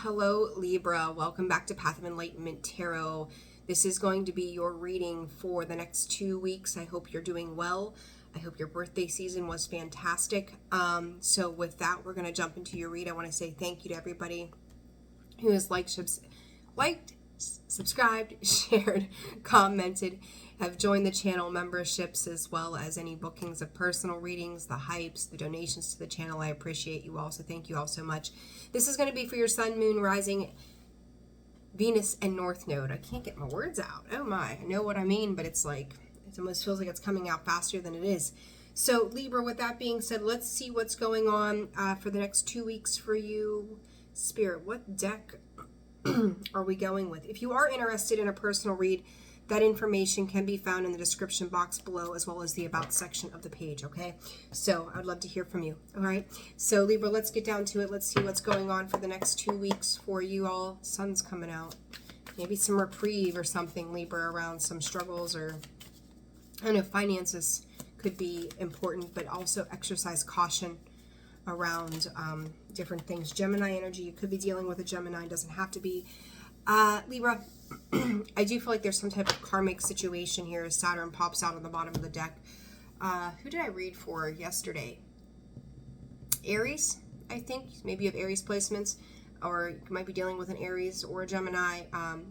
Hello, Libra. Welcome back to Path of Enlightenment Tarot. This is going to be your reading for the next 2 weeks. I hope you're doing well. I hope your birthday season was fantastic. So with that, we're going to jump into your read. I want to say thank you to everybody who has liked, subscribed, shared, commented, have joined the channel memberships, as well as any bookings of personal readings, the hypes, the donations to the channel. I appreciate you all, so thank you all so much. This is going to be for your sun, moon, rising, Venus, and North Node. I can't get my words out. Oh my, I know what I mean, but it's like, it almost feels like it's coming out faster than it is. So Libra, with that being said, let's see what's going on for the next 2 weeks for you. Spirit, what deck are we going with? If you are interested in a personal read, that information can be found in the description box below, as well as the about section of the page, okay? So I'd love to hear from you, all right? So Libra, let's get down to it. Let's see what's going on for the next 2 weeks for you all. Sun's coming out. Maybe some reprieve or something, Libra, around some struggles, or I don't know, finances could be important, but also exercise caution around different things. Gemini energy, you could be dealing with a Gemini, doesn't have to be. Libra, I do feel like there's some type of karmic situation here as Saturn pops out on the bottom of the deck. Who did I read for yesterday? Aries, I think. Maybe you have Aries placements, or you might be dealing with an Aries or a Gemini,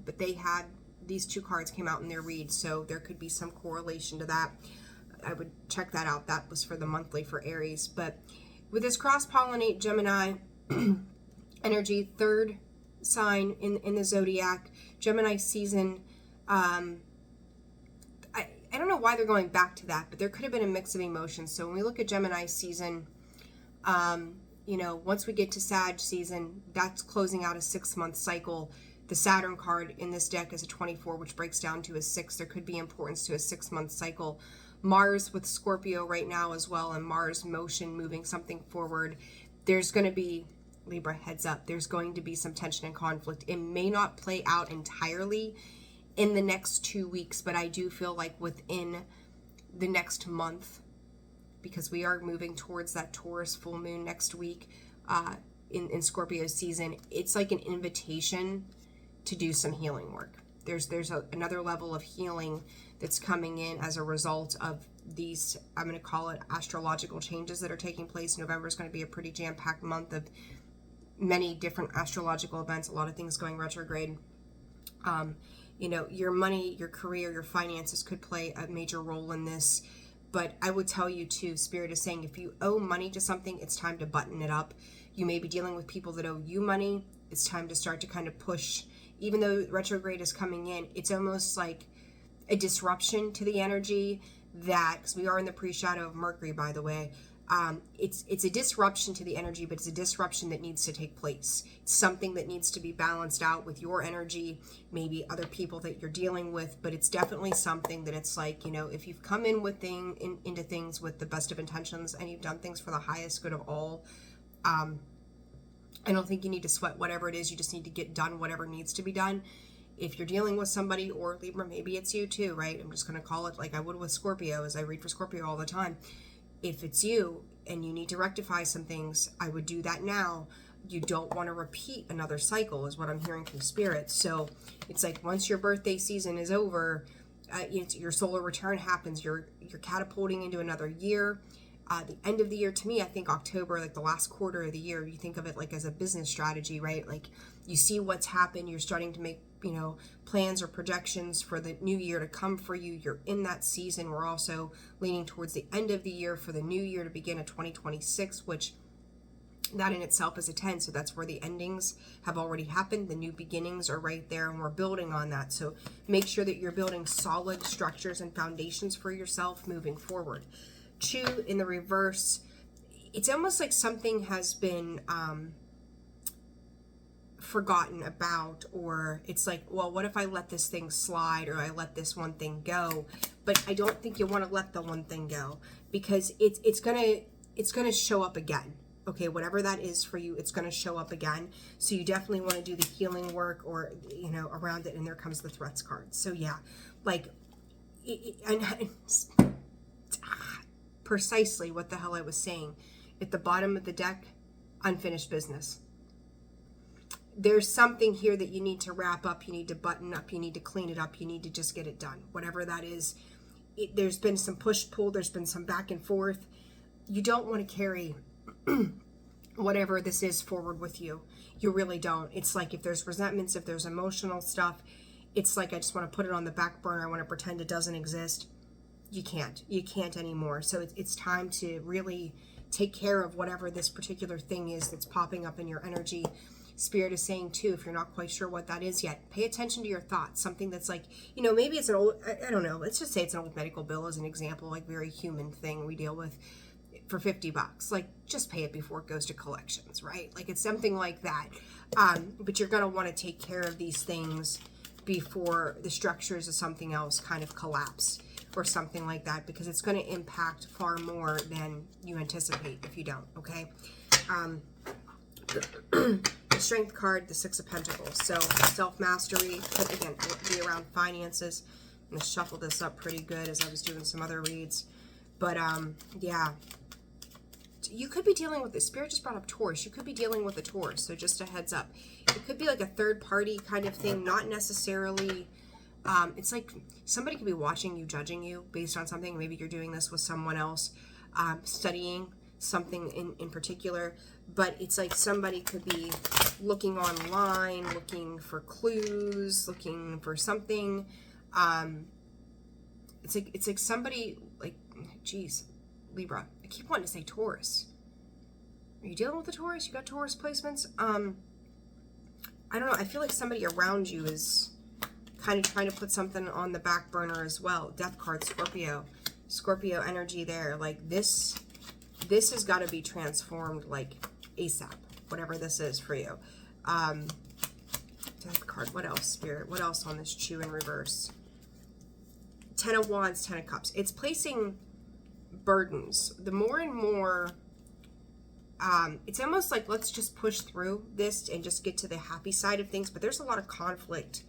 but they had, these two cards came out in their read, so there could be some correlation to that. I would check that out. That was for the monthly for Aries. But with this cross-pollinate Gemini energy, third sign in the zodiac, Gemini season, I don't know why they're going back to that, but there could have been a mix of emotions. So when we look at Gemini season, you know, once we get to Sag season, that's closing out a 6-month cycle. The Saturn card in this deck is a 24, which breaks down to a 6. There could be importance to a 6-month cycle. Mars with Scorpio right now as well, and Mars motion moving something forward. There's going to be, Libra, heads up, there's going to be some tension and conflict. It may not play out entirely in the next 2 weeks, but I do feel like within the next month, because we are moving towards that Taurus full moon next week in Scorpio season, it's like an invitation to do some healing work. There's another level of healing that's coming in as a result of these, I'm going to call it astrological changes that are taking place. November is going to be a pretty jam-packed month of many different astrological events, a lot of things going retrograde. You know, your money, your career, your finances could play a major role in this. But I would tell you too, Spirit is saying if you owe money to something, it's time to button it up. You may be dealing with people that owe you money. It's time to start to kind of push. Even though retrograde is coming in, it's almost like a disruption to the energy that, because we are in the pre-shadow of Mercury, by the way, it's a disruption to the energy, but it's a disruption that needs to take place. It's something that needs to be balanced out with your energy, maybe other people that you're dealing with, but it's definitely something that it's like, you know, if you've come in with into things with the best of intentions and you've done things for the highest good of all, I don't think you need to sweat whatever it is. You just need to get done whatever needs to be done. If you're dealing with somebody, or Libra, maybe it's you too, right? I'm just going to call it like I would with Scorpio, as I read for Scorpio all the time. If it's you and you need to rectify some things, I would do that now. You don't want to repeat another cycle, is what I'm hearing from Spirit. So it's like once your birthday season is over, your solar return happens. You're catapulting into another year. The end of the year, to me, I think October, like the last quarter of the year, you think of it like as a business strategy, right? Like you see what's happened, you're starting to make, you know, plans or projections for the new year to come for you. You're in that season. We're also leaning towards the end of the year for the new year to begin a 2026, which that in itself is a 10. So that's where the endings have already happened. The new beginnings are right there, and we're building on that. So make sure that you're building solid structures and foundations for yourself moving forward. 2 in the reverse, it's almost like something has been forgotten about, or it's like, well, what if I let this thing slide, or I let this one thing go? But I don't think you want to let the one thing go, because it's gonna show up again. Okay, whatever that is for you, it's gonna show up again. So you definitely want to do the healing work, or you know, around it. And there comes the threats card. So yeah, like precisely what the hell I was saying. At the bottom of the deck, unfinished business. there's something here that you need to wrap up, you need to button up, you need to clean it up, you need to just get it done, whatever that is. There's been some push-pull, there's been some back and forth. You don't want to carry whatever this is forward with you. You really don't. It's like if there's resentments, if there's emotional stuff, it's like I just want to put it on the back burner. I want to pretend it doesn't exist. You can't anymore. So it's time to really take care of whatever this particular thing is that's popping up in your energy. Spirit is saying too, if you're not quite sure what that is yet, pay attention to your thoughts. Something that's like, maybe it's an old, I don't know, let's just say it's an old medical bill as an example, like very human thing we deal with for $50. Like, just pay it before it goes to collections, right? Like, it's something like that. But you're going to want to take care of these things before the structures of something else kind of collapse or something like that, because it's going to impact far more than you anticipate if you don't, okay? The Strength card, the Six of Pentacles. So self-mastery, again, be around finances. I'm going to shuffle this up pretty good as I was doing some other reads. But, yeah. You could be dealing with, the Spirit just brought up Taurus. You could be dealing with a Taurus, so just a heads up. It could be like a third party kind of thing, not necessarily, it's like somebody could be watching you, judging you based on something. Maybe you're doing this with someone else, studying something in particular, but it's like somebody could be looking online, looking for clues, looking for something. It's like somebody, like, geez, Libra. I keep wanting to say Taurus. Are you dealing with a Taurus? You got Taurus placements? I don't know. I feel like somebody around you is kind of trying to put something on the back burner as well. Death card, Scorpio. Scorpio energy there. Like, this has got to be transformed, like, ASAP. Whatever this is for you. Death card. What else, Spirit? What else on this Chew in reverse? Ten of Wands, Ten of Cups. It's placing burdens. The more and more, it's almost like let's just push through this and just get to the happy side of things, but there's a lot of conflict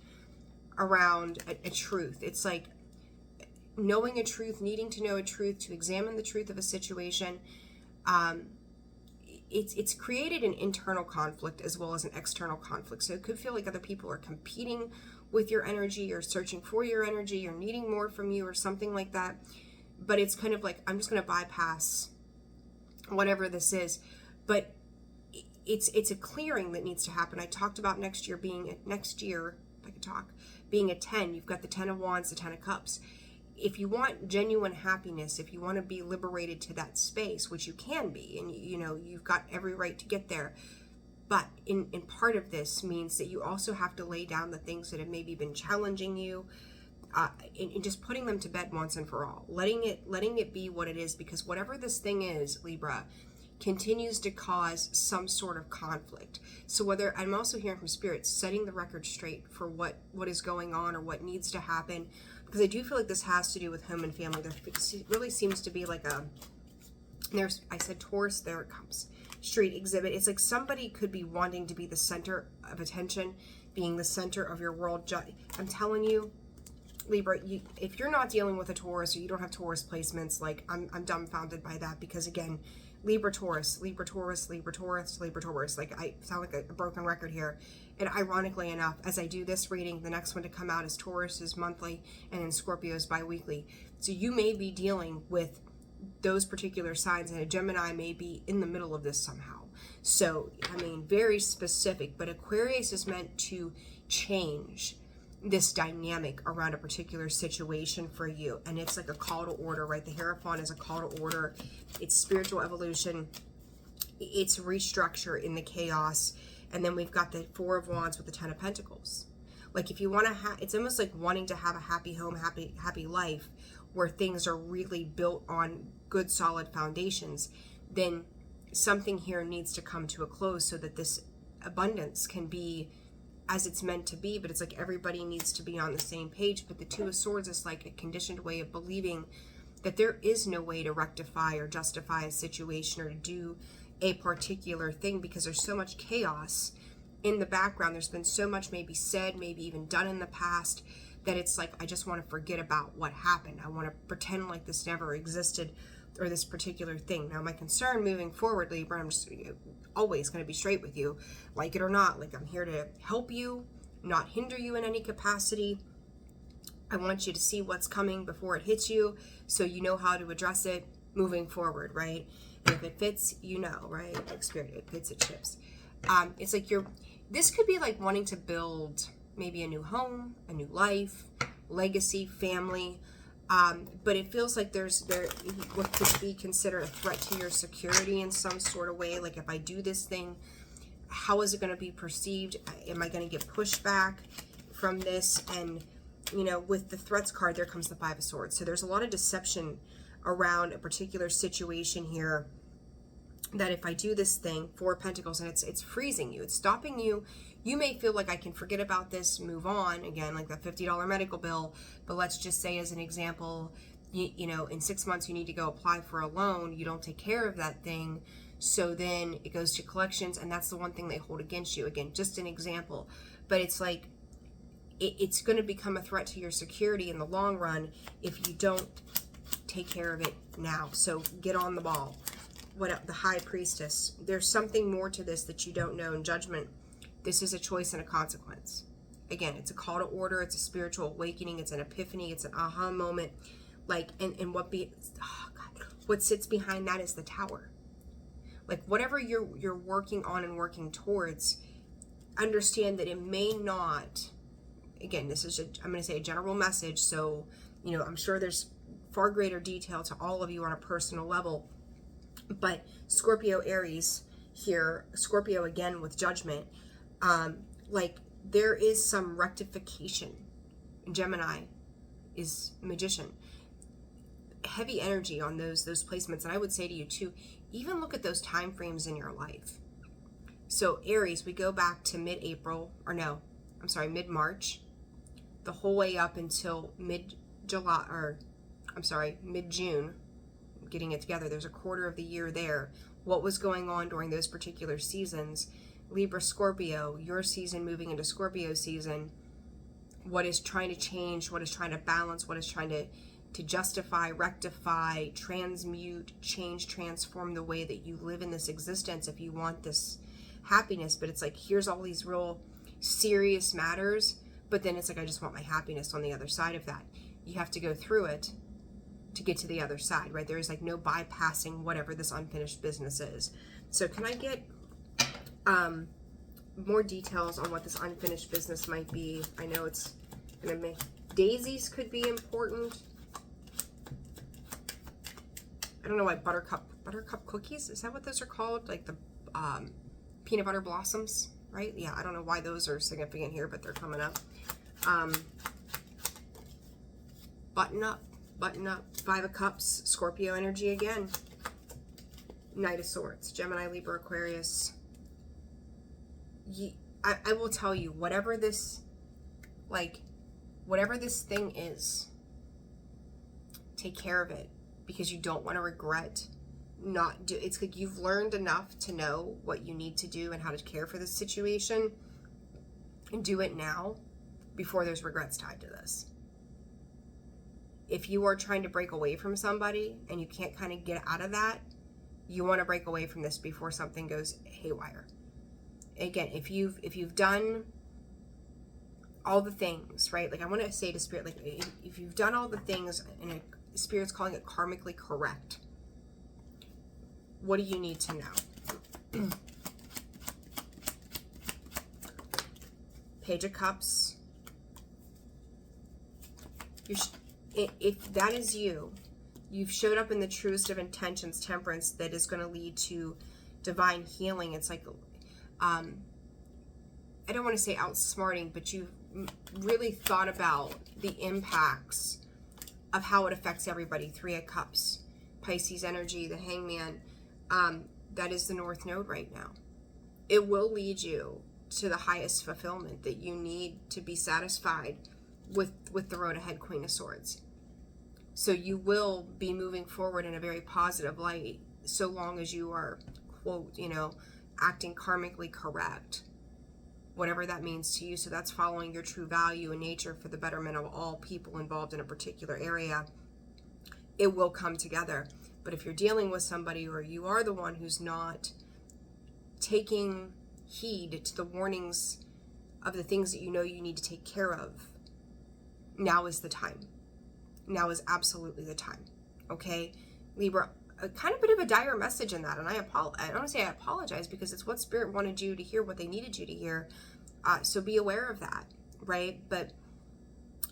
around a truth. It's like knowing a truth, needing to know a truth, to examine the truth of a situation. It's created an internal conflict as well as an external conflict. So it could feel like other people are competing with your energy or searching for your energy or needing more from you or something like that. But it's kind of like, I'm just going to bypass whatever this is. But it's a clearing that needs to happen. I talked about next year, if I could talk, being a 10. You've got the 10 of Wands, the 10 of Cups. If you want genuine happiness, if you want to be liberated to that space, which you can be, and you've got every right to get there. But in part of this means that you also have to lay down the things that have maybe been challenging you, and just putting them to bed once and for all, letting it be what it is, because whatever this thing is, Libra, continues to cause some sort of conflict. So whether, I'm also hearing from Spirit, setting the record straight for what is going on or what needs to happen, because I do feel like this has to do with home and family. There really seems to be like I said Taurus, there it comes. Street exhibit. It's like somebody could be wanting to be the center of attention, being the center of your world. I'm telling you, Libra, if you're not dealing with a Taurus or you don't have Taurus placements, like I'm dumbfounded by that, because again, Libra, Taurus, Libra, Taurus, Libra, Taurus, Libra, Taurus. Like, I sound like a broken record here. And ironically enough, as I do this reading, the next one to come out is Taurus is monthly and then Scorpio is bi-weekly. So you may be dealing with those particular signs, and a Gemini may be in the middle of this somehow. So, I mean, very specific, but Aquarius is meant to change this dynamic around a particular situation for you, and it's like a call to order, right? The Hierophant is a call to order. It's spiritual evolution, it's restructure in the chaos. And then we've got the Four of Wands with the Ten of Pentacles. Like, if you want to it's almost like wanting to have a happy home, happy life, where things are really built on good solid foundations, then something here needs to come to a close so that this abundance can be as it's meant to be. But it's like everybody needs to be on the same page. But the Two of Swords is like a conditioned way of believing that there is no way to rectify or justify a situation or to do a particular thing, because there's so much chaos in the background. There's been so much maybe said, maybe even done in the past, that it's like, I just want to forget about what happened. I want to pretend like this never existed. or this particular thing. Now, my concern moving forward, Libra, I'm just always going to be straight with you, like it or not. Like, I'm here to help you, not hinder you in any capacity. I want you to see what's coming before it hits you, so you know how to address it moving forward, right? And if it fits, you know, right? Like Spirit, it fits, it ships. It's like this could be like wanting to build maybe a new home, a new life, legacy, family. But it feels like there's what could be considered a threat to your security in some sort of way. Like, if I do this thing, how is it going to be perceived? Am I going to get pushback from this? And, you know, with the threats card, there comes the Five of Swords. So there's a lot of deception around a particular situation here, that if I do this thing, Four of Pentacles, and it's freezing you, it's stopping you. You may feel like, I can forget about this, move on, again, like that $50 medical bill. But let's just say, as an example, you know, in 6 months you need to go apply for a loan. You don't take care of that thing, so then it goes to collections, and that's the one thing they hold against you. Again, just an example, but it's like it's going to become a threat to your security in the long run if you don't take care of it now. So get on the ball. What the High Priestess? There's something more to this that you don't know. In Judgment, this is a choice and a consequence. Again, it's a call to order. It's a spiritual awakening. It's an epiphany. It's an aha moment. Like, and what sits behind that is the Tower. Like, whatever you're working on and working towards, understand that it may not. Again, this is I'm going to say a general message. So, you know, I'm sure there's far greater detail to all of you on a personal level. But Scorpio, Aries here, Scorpio again with Judgment, like, there is some rectification. Gemini is Magician. Heavy energy on those placements. And I would say to you too, even look at those time frames in your life. So Aries, we go back to mid-April, or no, I'm sorry, mid-March, the whole way up until mid-July, or I'm sorry, mid-June, getting it together. There's a quarter of the year there. What was going on during those particular seasons? Libra, Scorpio, your season moving into Scorpio season. What is trying to change? What is trying to balance? What is trying to justify, rectify, transmute, change, transform the way that you live in this existence if you want this happiness. But it's like, here's all these real serious matters, but then it's like, I just want my happiness on the other side of that. You have to go through it to get to the other side, right? There is like no bypassing whatever this unfinished business is. So can I get more details on what this unfinished business might be? I know it's gonna make daisies could be important. I don't know why buttercup cookies, is that what those are called? Like the peanut butter blossoms, right? Yeah, I don't know why those are significant here, but they're coming up. Button up, Five of Cups, Scorpio energy again. Knight of Swords, Gemini, Libra, Aquarius. I will tell you, whatever this thing is, take care of it, because you don't want to regret not do. It's like you've learned enough to know what you need to do and how to care for this situation, and do it now before there's regrets tied to this. If you are trying to break away from somebody and you can't kind of get out of that, you want to break away from this before something goes haywire. Again, if you've done all the things, right? Like, I want to say to Spirit, like, if you've done all the things, and Spirit's calling it karmically correct, what do you need to know? Page of Cups. If that is you, you've showed up in the truest of intentions, Temperance, that is going to lead to divine healing. It's like, I don't want to say outsmarting, but you've really thought about the impacts of how it affects everybody. Three of Cups, Pisces energy, the Hangman. That is the North Node right now. It will lead you to the highest fulfillment that you need to be satisfied with the road ahead, Queen of Swords. So you will be moving forward in a very positive light, so long as you are, quote, acting karmically correct, whatever that means to you. So that's following your true value and nature for the betterment of all people involved in a particular area. It will come together. But But if you're dealing with somebody, or you are the one who's not taking heed to the warnings of the things that you know you need to take care of, now is the time. Now is absolutely the time. Okay, Libra, a kind of bit of a dire message in that, and I don't want to say I apologize, because it's what Spirit wanted you to hear, what they needed you to hear. So be aware of that, right? But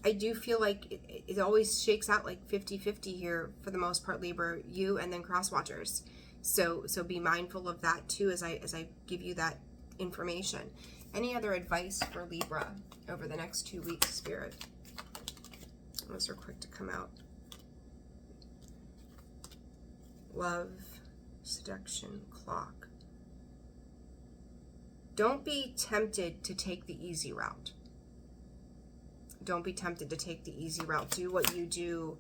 I do feel like it always shakes out like 50-50 here for the most part, Libra, you and then cross watchers. So be mindful of that too as I give you that information. Any other advice for Libra over the next 2 weeks, Spirit? Those are quick to come out. Love, seduction, clock. Don't be tempted to take the easy route. Don't be tempted to take the easy route. Do what you do.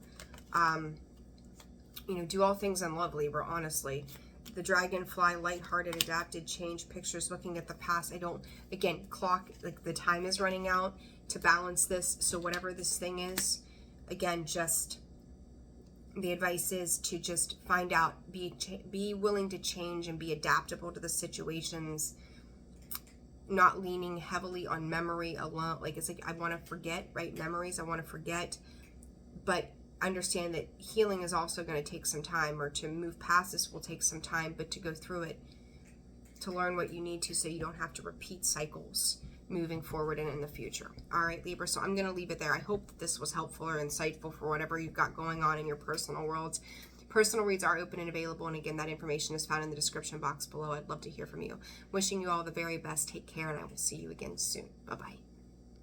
Do all things in love, Libra, honestly. The dragonfly, lighthearted, adapted, change, pictures, looking at the past. Again, clock, like the time is running out to balance this. So whatever this thing is, again, just the advice is to just find out, be willing to change and be adaptable to the situations, not leaning heavily on memory alone. Like, it's like, I want to forget, right? Memories, I want to forget. But understand that healing is also going to take some time, or to move past this will take some time, but to go through it, to learn what you need to, so you don't have to repeat cycles moving forward and in the future. All right, Libra, so I'm going to leave it there. I hope that this was helpful or insightful for whatever you've got going on in your personal worlds. Personal reads are open and available, and again, that information is found in the description box below. I'd love to hear from you. Wishing you all the very best. Take care, and I will see you again soon. Bye-bye.